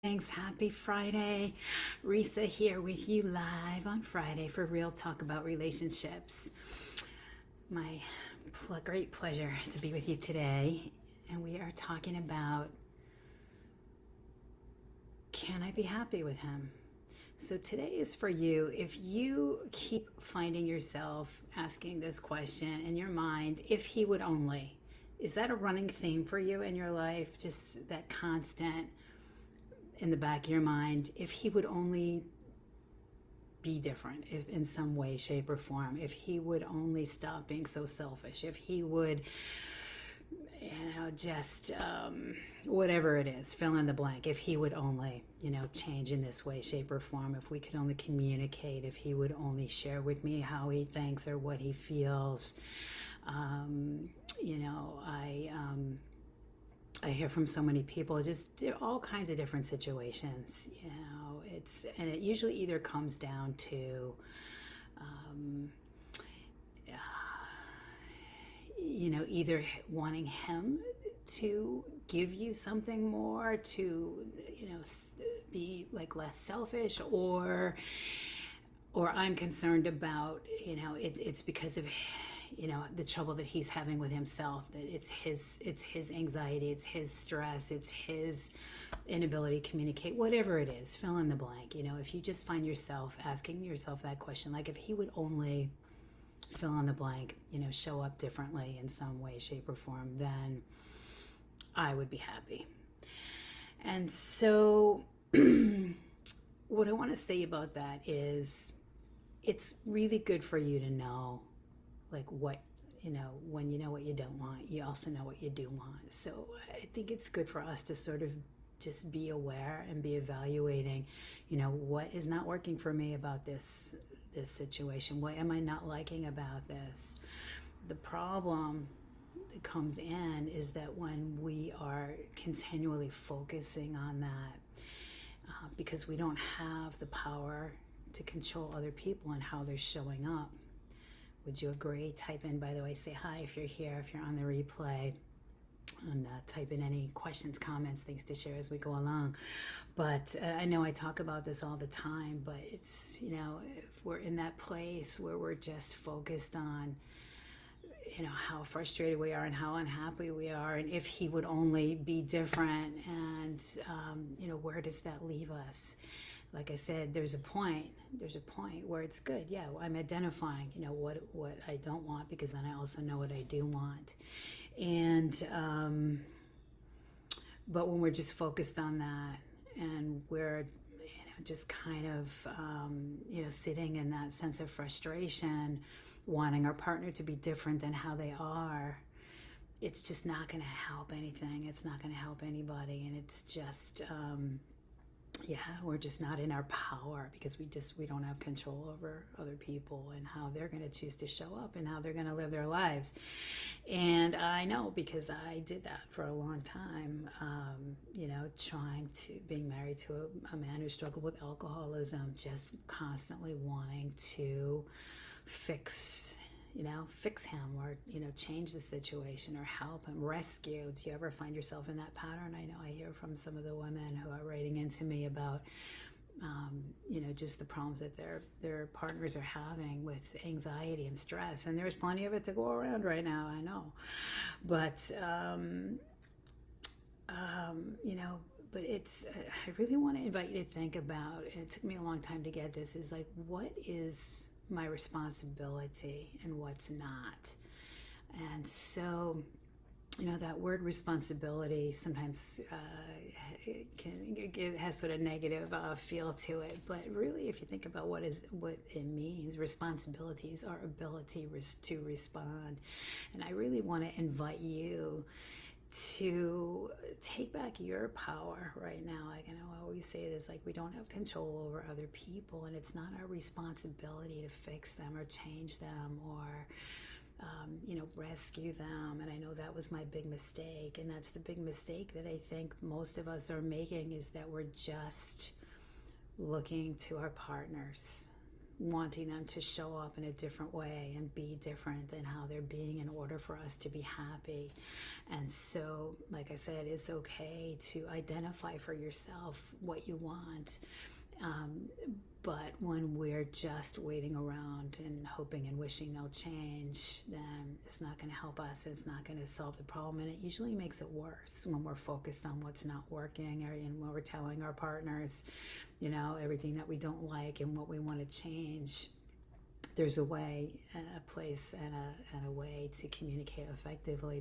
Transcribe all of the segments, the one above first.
Thanks. Happy Friday. Risa here with you live on Friday for Real Talk About Relationships. My great pleasure to be with you today. And we are talking about, can I be happy with him? So today is for you. If you keep finding yourself asking this question in your mind, if he would only, is that a running theme for you in your life? Just that constant in the back of your mind, if he would only be different, if in some way, shape, or form, if he would only stop being so selfish, if he would, just whatever it is, fill in the blank, if he would only, change in this way, shape, or form, if we could only communicate, if he would only share with me how he thinks or what he feels. I hear from so many people, just all kinds of different situations. It usually either comes down to, either wanting him to give you something more, to, be like less selfish, or I'm concerned about, it's because of the trouble that he's having with himself, that it's his anxiety, it's his stress, it's his inability to communicate, whatever it is, fill in the blank. If you just find yourself asking yourself that question, like if he would only fill in the blank, show up differently in some way, shape, or form, then I would be happy. And so what I want to say about that is it's really good for you to know, like, what, when you know what you don't want, you also know what you do want. So I think it's good for us to sort of just be aware and be evaluating, what is not working for me about this situation. What am I not liking about this? The problem that comes in is that when we are continually focusing on that, because we don't have the power to control other people and how they're showing up. Would you agree? Type in, by the way, say hi if you're here, if you're on the replay, and type in any questions, comments, things to share as we go along. But I know I talk about this all the time, but it's, if we're in that place where we're just focused on, how frustrated we are and how unhappy we are, and if he would only be different, and, where does that leave us? Like I said, there's a point where it's good. Yeah, I'm identifying, what I don't want, because then I also know what I do want. And, but when we're just focused on that, and we're, just kind of, sitting in that sense of frustration, wanting our partner to be different than how they are, it's just not going to help anything. It's not going to help anybody. And it's just, we're just not in our power, because we don't have control over other people and how they're going to choose to show up and how they're going to live their lives. And I know, because I did that for a long time, being married to a man who struggled with alcoholism, just constantly wanting to fix him, or, change the situation, or help him, rescue. Do you ever find yourself in that pattern? I know I hear from some of the women who are writing into me about, just the problems that their partners are having with anxiety and stress. And there's plenty of it to go around right now, I know. But, but it's, I really want to invite you to think about, and it took me a long time to get this, is like, what is my responsibility and what's not? And so, that word responsibility sometimes it has sort of negative feel to it, but really, if you think about what it means, responsibility is our ability to respond. And I really want to invite you to take back your power right now. Like, I always say this, like, we don't have control over other people, and it's not our responsibility to fix them or change them, or rescue them. And I know that was my big mistake, and that's the big mistake that I think most of us are making, is that we're just looking to our partners wanting them to show up in a different way and be different than how they're being in order for us to be happy. And so, like I said, it's okay to identify for yourself what you want. But when we're just waiting around and hoping and wishing they'll change, then it's not going to help us. It's not going to solve the problem. And it usually makes it worse when we're focused on what's not working, and when we're telling our partners, everything that we don't like and what we want to change. There's a way, a place, and a way to communicate effectively.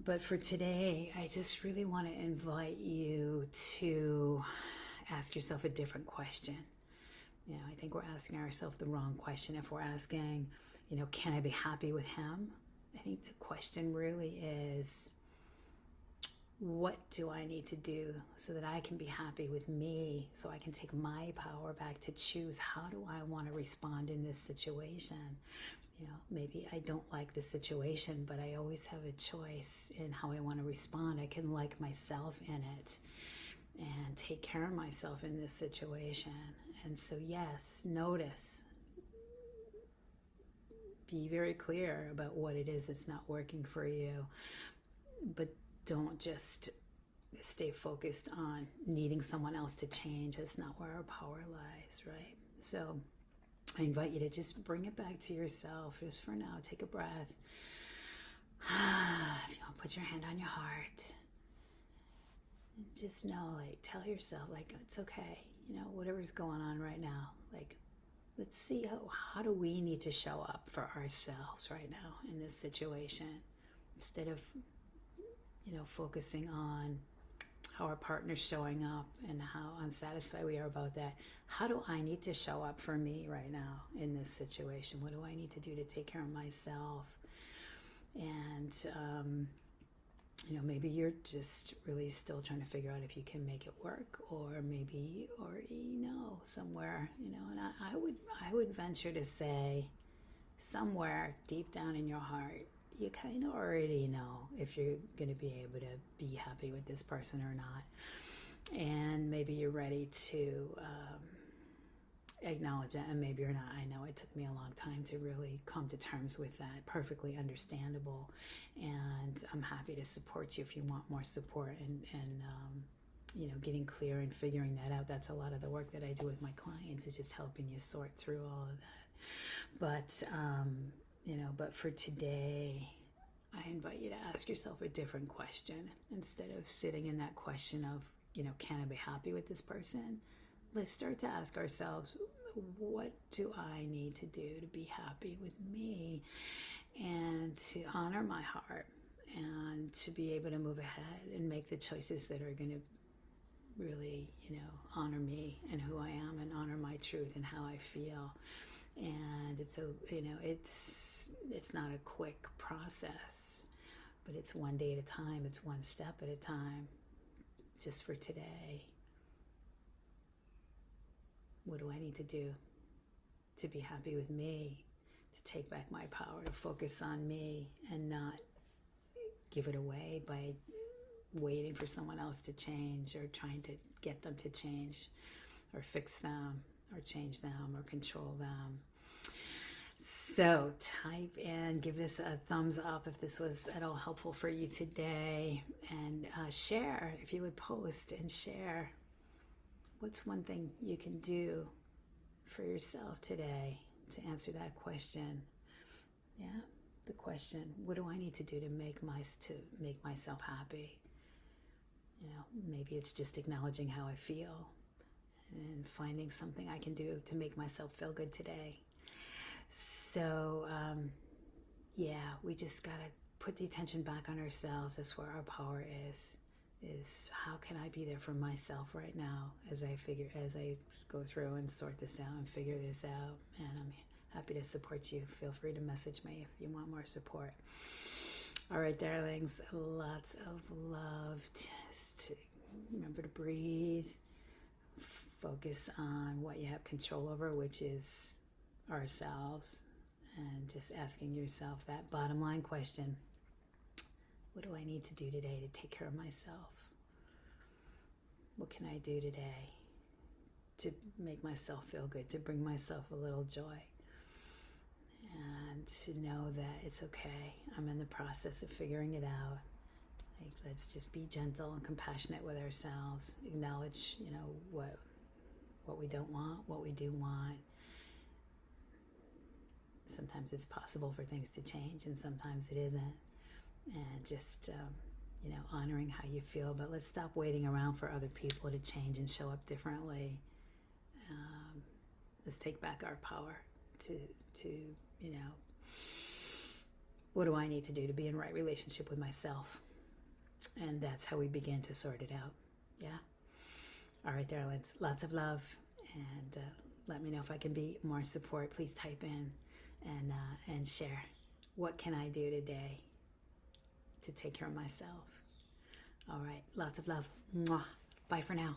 But for today, I just really want to invite you to ask yourself a different question. I think we're asking ourselves the wrong question if we're asking, can I be happy with him? I think the question really is, what do I need to do so that I can be happy with me, so I can take my power back to choose how do I want to respond in this situation? Maybe I don't like the situation, but I always have a choice in how I want to respond. I can like myself in it and take care of myself in this situation. And so, yes, notice. Be very clear about what it is that's not working for you. But don't just stay focused on needing someone else to change. That's not where our power lies, right? So I invite you to just bring it back to yourself just for now. Take a breath. If you want, put your hand on your heart. And just know, tell yourself, it's okay. Whatever's going on right now, let's see how do we need to show up for ourselves right now in this situation, instead of, focusing on how our partner's showing up and how unsatisfied we are about that. How do I need to show up for me right now in this situation? What do I need to do to take care of myself? And, maybe you're just really still trying to figure out if you can make it work, or maybe you already know somewhere, and I would venture to say somewhere deep down in your heart, you kind of already know if you're going to be able to be happy with this person or not. And maybe you're ready to acknowledge it, and maybe you're not. I know it took me a long time to really come to terms with that. Perfectly understandable. And I'm happy to support you if you want more support and getting clear and figuring that out. That's a lot of the work that I do with my clients, is just helping you sort through all of that. But for today, I invite you to ask yourself a different question. Instead of sitting in that question of, can I be happy with this person? Let's start to ask ourselves, what do I need to do to be happy with me, and to honor my heart, and to be able to move ahead and make the choices that are going to really, honor me and who I am, and honor my truth and how I feel. And it's not a quick process, but it's one day at a time. It's one step at a time. Just for today, what do I need to do to be happy with me, to take back my power, to focus on me and not give it away by waiting for someone else to change, or trying to get them to change, or fix them, or change them, or control them. So type in, give this a thumbs up if this was at all helpful for you today, and share, if you would post and share. What's one thing you can do for yourself today to answer that question? Yeah, the question, what do I need to do to make myself happy? Maybe it's just acknowledging how I feel and finding something I can do to make myself feel good today. So, we just got to put the attention back on ourselves. That's where our power is how can I be there for myself right now as I go through and sort this out and figure this out. And I'm happy to support you. Feel free to message me if you want more support. All right, darlings, lots of love. Just remember to breathe. Focus on what you have control over, which is ourselves, and just asking yourself that bottom line question: what do I need to do today to take care of myself? What can I do today to make myself feel good, to bring myself a little joy, and to know that it's okay. I'm in the process of figuring it out. Like, let's just be gentle and compassionate with ourselves. Acknowledge, what we don't want, what we do want. Sometimes it's possible for things to change, and sometimes it isn't. And just, honoring how you feel. But let's stop waiting around for other people to change and show up differently. Let's take back our power to what do I need to do to be in right relationship with myself? And that's how we begin to sort it out. Yeah? All right, darlings. Lots of love. And let me know if I can be more support. Please type in and share. What can I do today to take care of myself? All right. Lots of love. Mwah. Bye for now.